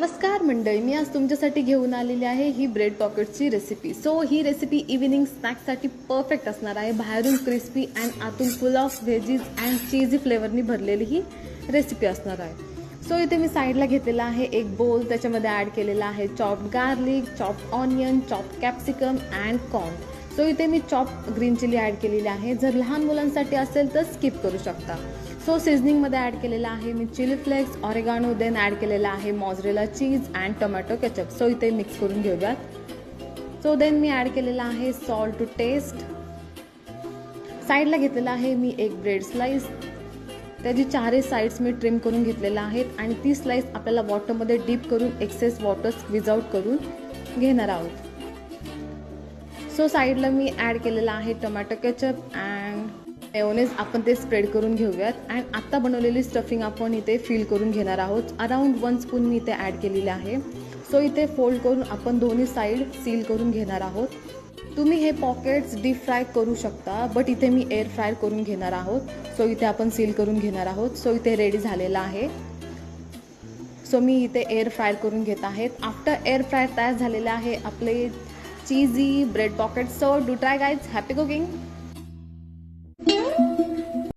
नमस्कार मंडळी, मी आज तुमच्यासाठी घेऊन आलेली आहे ही ब्रेड पॉकेटची रेसिपी. ही रेसिपी इव्हिनिंग स्नॅक्ससाठी परफेक्ट असणार आहे. बाहेरून क्रिस्पी अँड आतून फुल ऑफ व्हेजीज अँड चीजी फ्लेवरनी भरलेली ही रेसिपी असणार आहे. इथे मी साईडला घेतलेला आहे एक बोल. त्याच्यामध्ये ॲड केलेला आहे chopped garlic, chopped onion, chopped capsicum and corn. इथे मी चॉप्ड ग्रीन चिली ॲड केलेली आहे. जर लहान मुलांसाठी असेल तर स्किप करू शकता. सीझनिंगमध्ये ॲड केलेला आहे मी chilli flakes, oregano, then add केलेला आहे mozzarella cheese and tomato ketchup. इथे मिक्स करून घेऊयात. देन मी ॲड केलेला आहे सॉल्ट टू टेस्ट. साईडला घेतलेला आहे मी एक ब्रेड स्लाइस. त्याची चारही साईड्स मी ट्रिम करून घेतलेल्या आहेत आणि ती स्लाइस आपल्याला वॉटरमध्ये डीप करून एक्सेस वॉटर स्क्वीज आउट करून घेणार आहोत. साईडला मी ॲड केलेला आहे टोमॅटो केचप अँड मेयोनेज. आपण ते स्प्रेड करून घेऊयात अँड आत्ता बनवलेली स्टफिंग आपण इथे फिल करून घेणार आहोत. अराउंड 1 स्पून मी इथे ॲड केलेली आहे. इथे फोल्ड करून आपण दोन्ही साईड सील करून घेणार आहोत. तुम्ही हे पॉकेट्स डीप फ्राय करू शकता, बट इथे मी एअर फ्राय करून घेणार आहोत. इथे आपण सील करून घेणार आहोत. इथे रेडी झालेला आहे. मी इथे एअर फ्राय करून घेत आहेत. आफ्टर एअर फ्राय तयार झालेले आहे आपले cheesy bread pocket. Do try guys. Happy cooking.